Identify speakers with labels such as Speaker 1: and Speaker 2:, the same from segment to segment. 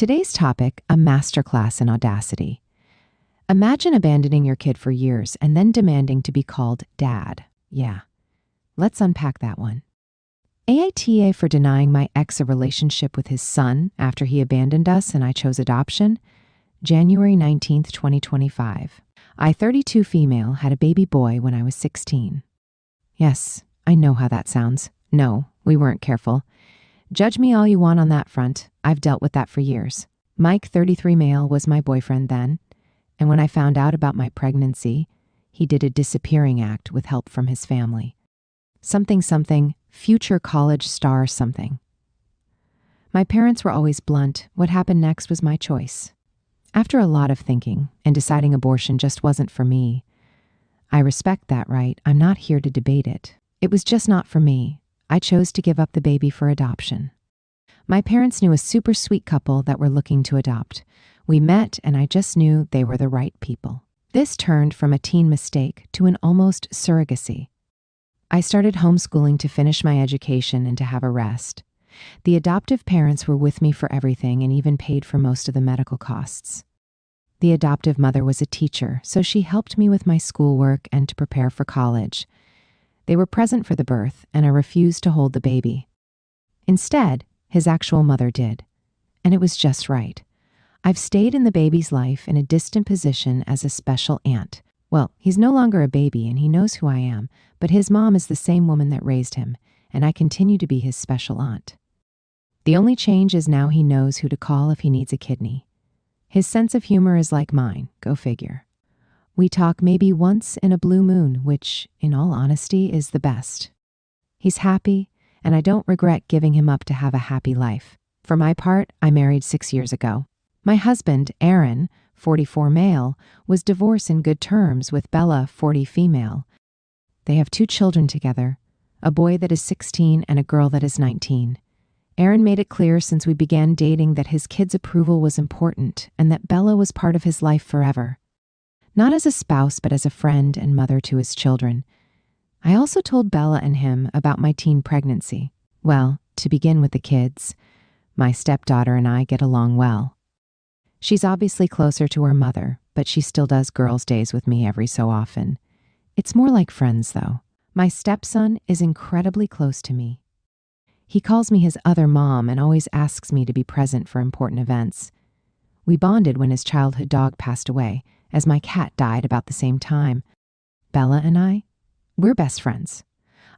Speaker 1: Today's topic, a masterclass in audacity. Imagine abandoning your kid for years and then demanding to be called dad. Yeah, let's unpack that one. AITA for denying my ex a relationship with his son after he abandoned us and I chose adoption, January 19th, 2025. I, 32 female, had a baby boy when I was 16. Yes, I know how that sounds. No, we weren't careful. Judge me all you want on that front. I've dealt with that for years. Mike, 33 male, was my boyfriend then, and when I found out about my pregnancy, he did a disappearing act with help from his family. Something, future college star something. My parents were always blunt. What happened next was my choice. After a lot of thinking and deciding abortion just wasn't for me, I respect that right. I'm not here to debate it. It was just not for me. I chose to give up the baby for adoption. My parents knew a super sweet couple that were looking to adopt. We met and I just knew they were the right people. This turned from a teen mistake to an almost surrogacy. I started homeschooling to finish my education and to have a rest. The adoptive parents were with me for everything and even paid for most of the medical costs. The adoptive mother was a teacher, so she helped me with my schoolwork and to prepare for college. They were present for the birth, and I refused to hold the baby. Instead, his actual mother did, and it was just right. I've stayed in the baby's life in a distant position as a special aunt. Well, he's no longer a baby and he knows who I am, but his mom is the same woman that raised him, and I continue to be his special aunt. The only change is now he knows who to call if he needs a kidney. His sense of humor is like mine, go figure. We talk maybe once in a blue moon, which, in all honesty, is the best. He's happy, and I don't regret giving him up to have a happy life. For my part, I married 6 years ago. My husband, Aaron, 44 male, was divorced in good terms with Bella, 40 female. They have 2 children together, a boy that is 16 and a girl that is 19. Aaron made it clear since we began dating that his kids' approval was important and that Bella was part of his life forever. Not as a spouse, but as a friend and mother to his children. I also told Bella and him about my teen pregnancy. Well, to begin with the kids, my stepdaughter and I get along well. She's obviously closer to her mother, but she still does girls' days with me every so often. It's more like friends, though. My stepson is incredibly close to me. He calls me his other mom and always asks me to be present for important events. We bonded when his childhood dog passed away, as my cat died about the same time. Bella and I, we're best friends.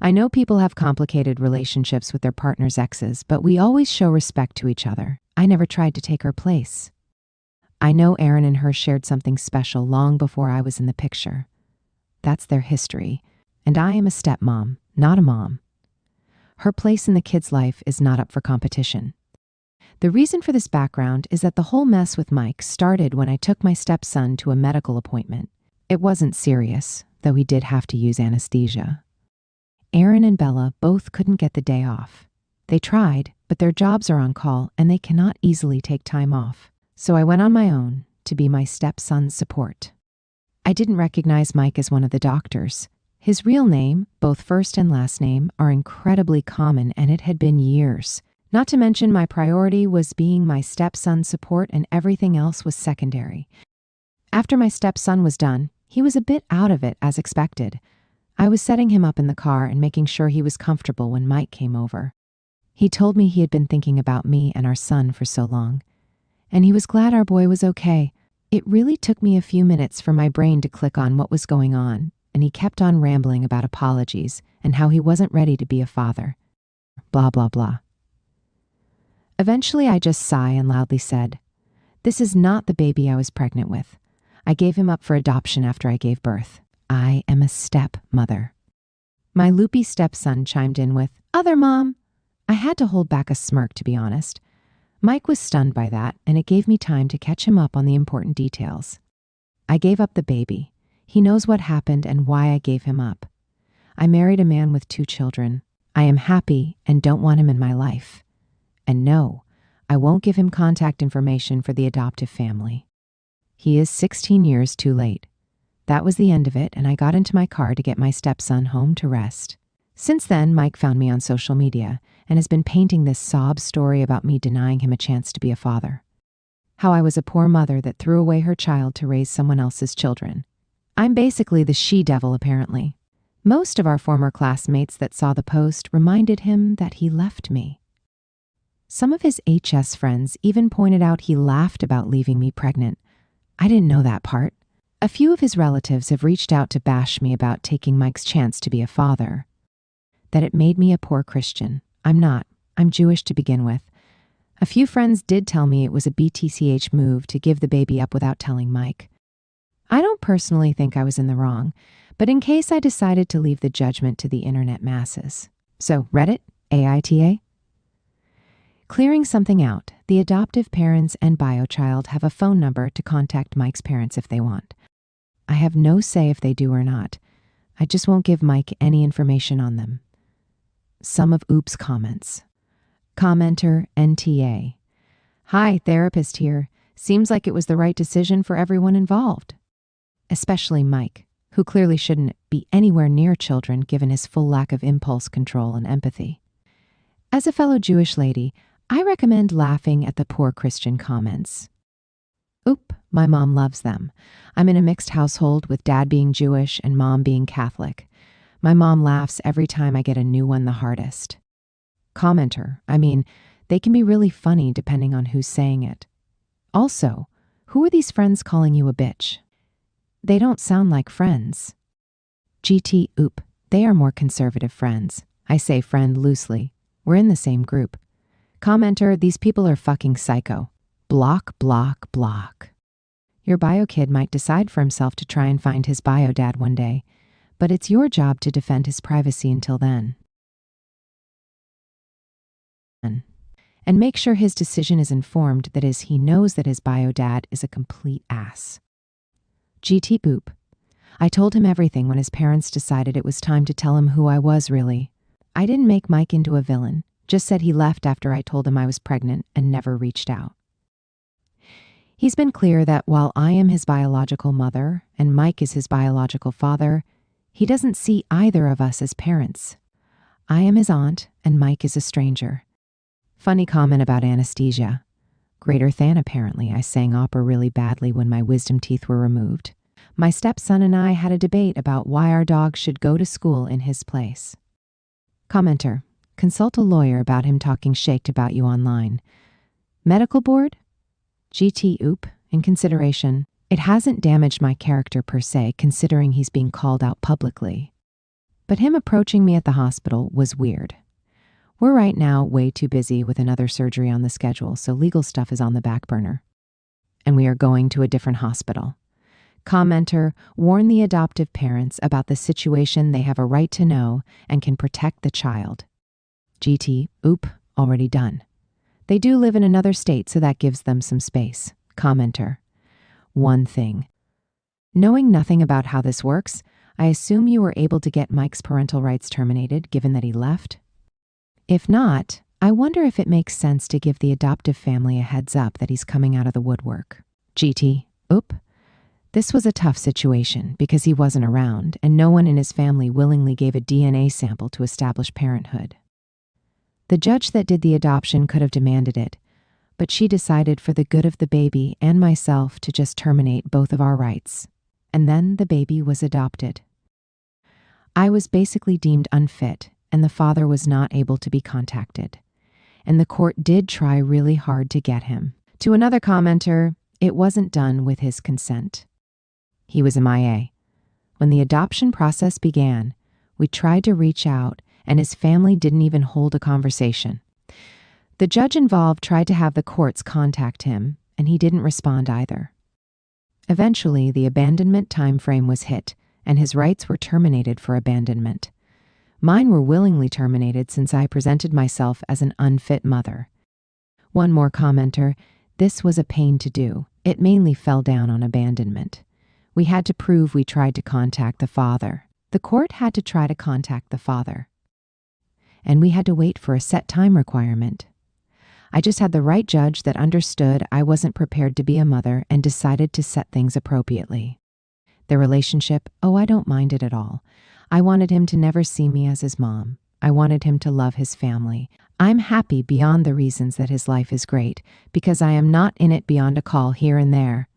Speaker 1: I know people have complicated relationships with their partner's exes, but we always show respect to each other. I never tried to take her place. I know Aaron and her shared something special long before I was in the picture. That's their history, and I am a stepmom, not a mom. Her place in the kid's life is not up for competition. The reason for this background is that the whole mess with Mike started when I took my stepson to a medical appointment. It wasn't serious, though he did have to use anesthesia. Aaron and Bella both couldn't get the day off. They tried, but their jobs are on call and they cannot easily take time off. So I went on my own to be my stepson's support. I didn't recognize Mike as one of the doctors. His real name, both first and last name, are incredibly common and it had been years. Not to mention my priority was being my stepson's support and everything else was secondary. After my stepson was done, he was a bit out of it as expected. I was setting him up in the car and making sure he was comfortable when Mike came over. He told me he had been thinking about me and our son for so long, and he was glad our boy was okay. It really took me a few minutes for my brain to click on what was going on, and he kept on rambling about apologies and how he wasn't ready to be a father. Blah, blah, blah. Eventually, I just sigh and loudly said, "This is not the baby I was pregnant with. I gave him up for adoption after I gave birth. I am a stepmother." My loopy stepson chimed in with, "Other mom." I had to hold back a smirk, to be honest. Mike was stunned by that, and it gave me time to catch him up on the important details. I gave up the baby. He knows what happened and why I gave him up. I married a man with 2 children. I am happy and don't want him in my life. And no, I won't give him contact information for the adoptive family. He is 16 years too late. That was the end of it, and I got into my car to get my stepson home to rest. Since then, Mike found me on social media and has been painting this sob story about me denying him a chance to be a father. how I was a poor mother that threw away her child to raise someone else's children. I'm basically the she-devil, apparently. Most of our former classmates that saw the post reminded him that he left me. Some of his HS friends even pointed out he laughed about leaving me pregnant. I didn't know that part. A few of his relatives have reached out to bash me about taking Mike's chance to be a father. That it made me a poor Christian. I'm not. I'm Jewish to begin with. A few friends did tell me it was a BTCH move to give the baby up without telling Mike. I don't personally think I was in the wrong, but in case I decided to leave the judgment to the internet masses. So, Reddit, AITA? Clearing something out, the adoptive parents and biochild have a phone number to contact Mike's parents if they want. I have no say if they do or not. I just won't give Mike any information on them. Some of Oops' comments. Commenter NTA. Hi, therapist here. Seems like it was the right decision for everyone involved. Especially Mike, who clearly shouldn't be anywhere near children given his full lack of impulse control and empathy. As a fellow Jewish lady, I recommend laughing at the poor Christian comments. Oop, my mom loves them. I'm in a mixed household with dad being Jewish and mom being Catholic. My mom laughs every time I get a new one the hardest. Commenter, they can be really funny depending on who's saying it. Also, who are these friends calling you a bitch? They don't sound like friends. GT, oop, they are more conservative friends. I say friend loosely. We're in the same group. Commenter, these people are fucking psycho. Block, block, block. Your bio kid might decide for himself to try and find his bio dad one day, but it's your job to defend his privacy until then. And make sure his decision is informed, that is, he knows that his bio dad is a complete ass. GT Boop. I told him everything when his parents decided it was time to tell him who I was really. I didn't make Mike into a villain, just said he left after I told him I was pregnant and never reached out. He's been clear that while I am his biological mother and Mike is his biological father, he doesn't see either of us as parents. I am his aunt and Mike is a stranger. Funny comment about anesthesia. Greater than, apparently. I sang opera really badly when my wisdom teeth were removed. My stepson and I had a debate about why our dog should go to school in his place. Commenter. Consult a lawyer about him talking shaked about you online. Medical board? GT oop. In consideration. It hasn't damaged my character per se, considering he's being called out publicly. But him approaching me at the hospital was weird. We're right now way too busy with another surgery on the schedule, so legal stuff is on the back burner. And we are going to a different hospital. Commenter, warn the adoptive parents about the situation. They have a right to know and can protect the child. GT, oop, already done. They do live in another state, so that gives them some space. Commenter, one thing. Knowing nothing about how this works, I assume you were able to get Mike's parental rights terminated, given that he left? If not, I wonder if it makes sense to give the adoptive family a heads up that he's coming out of the woodwork. GT, oop. This was a tough situation because he wasn't around and no one in his family willingly gave a DNA sample to establish parenthood. The judge that did the adoption could have demanded it, but she decided for the good of the baby and myself to just terminate both of our rights. And then the baby was adopted. I was basically deemed unfit, and the father was not able to be contacted. And the court did try really hard to get him. To another commenter, it wasn't done with his consent. He was MIA. When the adoption process began, we tried to reach out, and his family didn't even hold a conversation. The judge involved tried to have the courts contact him, and he didn't respond either. Eventually, the abandonment time frame was hit, and his rights were terminated for abandonment. Mine were willingly terminated since I presented myself as an unfit mother. One more commenter, this was a pain to do. It mainly fell down on abandonment. We had to prove we tried to contact the father. The court had to try to contact the father. And we had to wait for a set time requirement. I just had the right judge that understood I wasn't prepared to be a mother and decided to set things appropriately. The relationship, I don't mind it at all. I wanted him to never see me as his mom. I wanted him to love his family. I'm happy beyond the reasons that his life is great, because I am not in it beyond a call here and there.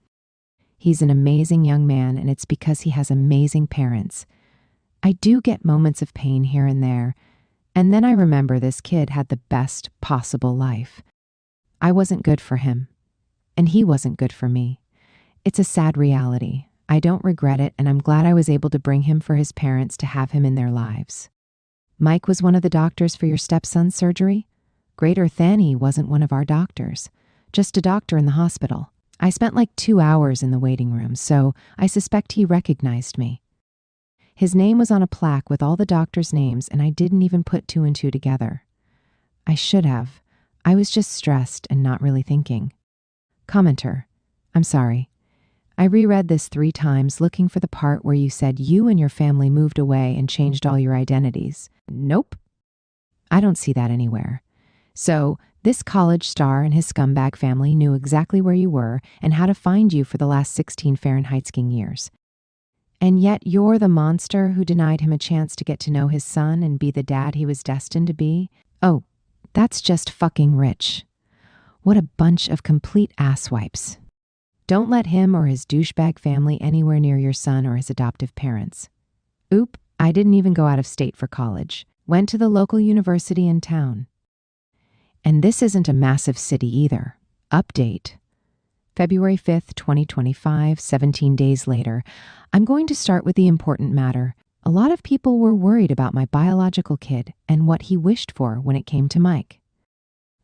Speaker 1: He's an amazing young man, and it's because he has amazing parents. I do get moments of pain here and there, and then I remember this kid had the best possible life. I wasn't good for him, and he wasn't good for me. It's a sad reality. I don't regret it, and I'm glad I was able to bring him for his parents to have him in their lives. Mike was one of the doctors for your stepson's surgery? Greater Thani wasn't one of our doctors, just a doctor in the hospital. I spent like 2 hours in the waiting room, so I suspect he recognized me. His name was on a plaque with all the doctors' names, and I didn't even put 2 and 2 together. I should have. I was just stressed and not really thinking. Commenter, I'm sorry. I reread this 3 times looking for the part where you said you and your family moved away and changed all your identities. Nope. I don't see that anywhere. So, this college star and his scumbag family knew exactly where you were and how to find you for the last 16 Fahrenheit skiing years. And yet you're the monster who denied him a chance to get to know his son and be the dad he was destined to be? Oh, that's just fucking rich. What a bunch of complete asswipes. Don't let him or his douchebag family anywhere near your son or his adoptive parents. Oop, I didn't even go out of state for college. Went to the local university in town. And this isn't a massive city either. Update. February 5th, 2025, 17 days later. I'm going to start with the important matter. A lot of people were worried about my biological kid and what he wished for when it came to Mike.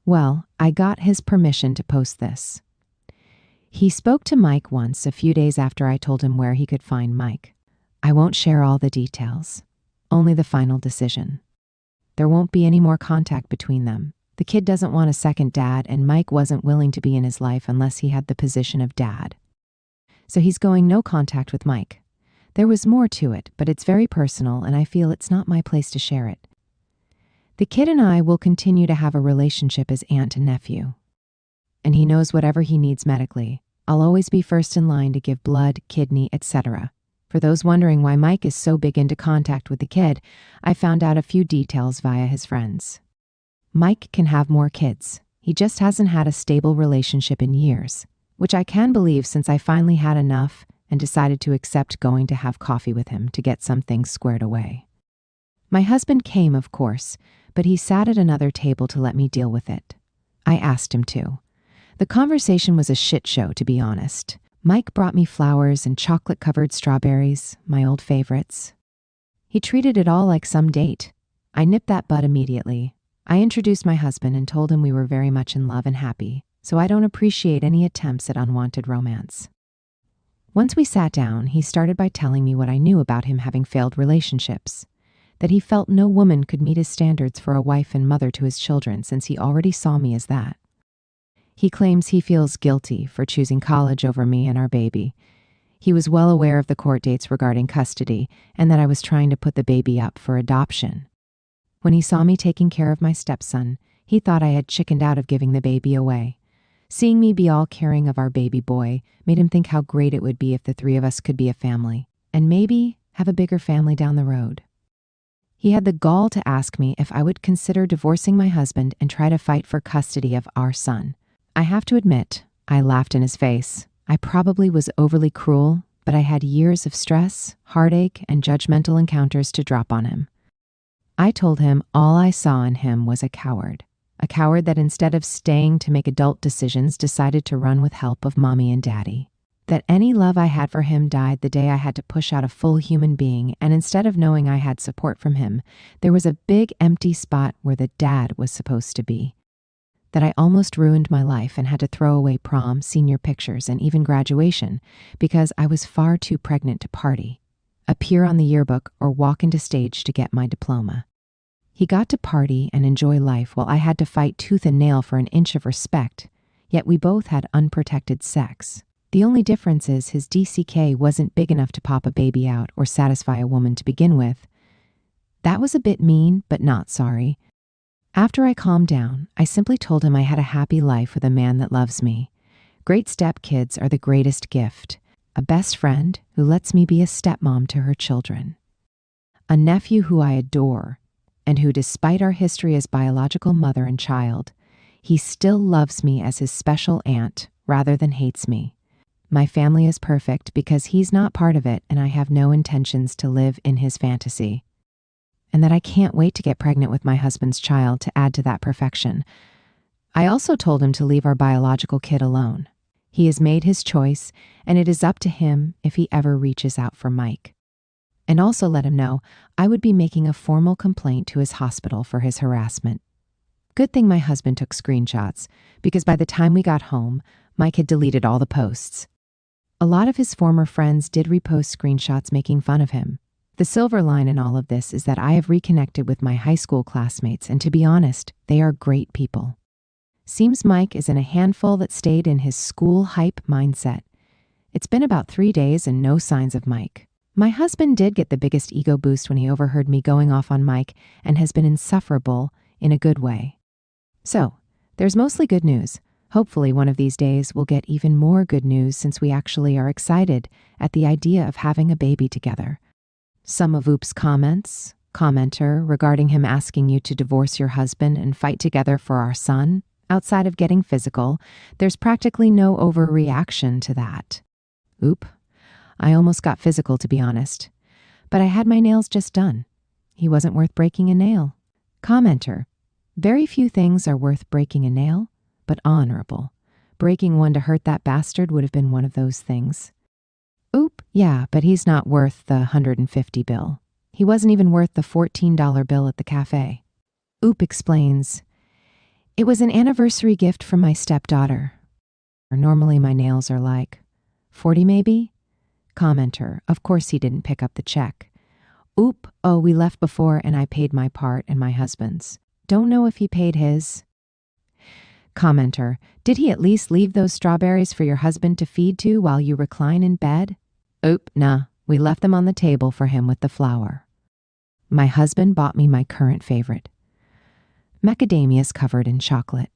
Speaker 1: Well, I got his permission to post this. He spoke to Mike once a few days after I told him where he could find Mike. I won't share all the details, only the final decision. There won't be any more contact between them. The kid doesn't want a second dad, and Mike wasn't willing to be in his life unless he had the position of dad. So he's going no contact with Mike. There was more to it, but it's very personal, and I feel it's not my place to share it. The kid and I will continue to have a relationship as aunt and nephew. And he knows whatever he needs medically. I'll always be first in line to give blood, kidney, etc. For those wondering why Mike is so big into contact with the kid, I found out a few details via his friends. Mike can have more kids. He just hasn't had a stable relationship in years, which I can believe since I finally had enough and decided to accept going to have coffee with him to get some things squared away. My husband came, of course, but he sat at another table to let me deal with it. I asked him to. The conversation was a shit show, to be honest. Mike brought me flowers and chocolate-covered strawberries, my old favorites. He treated it all like some date. I nipped that bud immediately. I introduced my husband and told him we were very much in love and happy, so I don't appreciate any attempts at unwanted romance. Once we sat down, he started by telling me what I knew about him having failed relationships, that he felt no woman could meet his standards for a wife and mother to his children since he already saw me as that. He claims he feels guilty for choosing college over me and our baby. He was well aware of the court dates regarding custody and that I was trying to put the baby up for adoption. When he saw me taking care of my stepson, he thought I had chickened out of giving the baby away. Seeing me be all caring of our baby boy made him think how great it would be if the 3 of us could be a family, and maybe have a bigger family down the road. He had the gall to ask me if I would consider divorcing my husband and try to fight for custody of our son. I have to admit, I laughed in his face. I probably was overly cruel, but I had years of stress, heartache, and judgmental encounters to drop on him. I told him all I saw in him was a coward that instead of staying to make adult decisions decided to run with help of mommy and daddy. That any love I had for him died the day I had to push out a full human being, and instead of knowing I had support from him, there was a big empty spot where the dad was supposed to be. That I almost ruined my life and had to throw away prom, senior pictures, and even graduation because I was far too pregnant to party, appear on the yearbook, or walk into stage to get my diploma. He got to party and enjoy life while I had to fight tooth and nail for an inch of respect, yet we both had unprotected sex. The only difference is his DCK wasn't big enough to pop a baby out or satisfy a woman to begin with. That was a bit mean, but not sorry. After I calmed down, I simply told him I had a happy life with a man that loves me. Great stepkids are the greatest gift. A best friend who lets me be a stepmom to her children. A nephew who I adore. and who, despite our history as biological mother and child, he still loves me as his special aunt rather than hates me. My family is perfect because he's not part of it, and I have no intentions to live in his fantasy. And that I can't wait to get pregnant with my husband's child to add to that perfection. I also told him to leave our biological kid alone. He has made his choice, and it is up to him if he ever reaches out for Mike. And also let him know I would be making a formal complaint to his hospital for his harassment. Good thing my husband took screenshots, because by the time we got home, Mike had deleted all the posts. A lot of his former friends did repost screenshots making fun of him. The silver line in all of this is that I have reconnected with my high school classmates, and to be honest, they are great people. Seems Mike is in a handful that stayed in his school hype mindset. It's been about 3 days and no signs of Mike. My husband did get the biggest ego boost when he overheard me going off on Mike and has been insufferable in a good way. So, there's mostly good news. Hopefully one of these days we'll get even more good news since we actually are excited at the idea of having a baby together. Some of Oop's commenter regarding him asking you to divorce your husband and fight together for our son, outside of getting physical, there's practically no overreaction to that. Oop, I almost got physical to be honest, but I had my nails just done. He wasn't worth breaking a nail. Commenter, very few things are worth breaking a nail, but honorable. Breaking one to hurt that bastard would have been one of those things. Oop, yeah, but he's not worth the $150 bill. He wasn't even worth the $14 bill at the cafe. Oop explains, it was an anniversary gift from my stepdaughter. Normally my nails are like 40 maybe? Commenter, of course he didn't pick up the check. Oop, oh, we left before and I paid my part and my husband's. Don't know if he paid his. Commenter, did he at least leave those strawberries for your husband to feed to while you recline in bed? Oop, nah, we left them on the table for him with the flour. My husband bought me my current favorite. Macadamias covered in chocolate.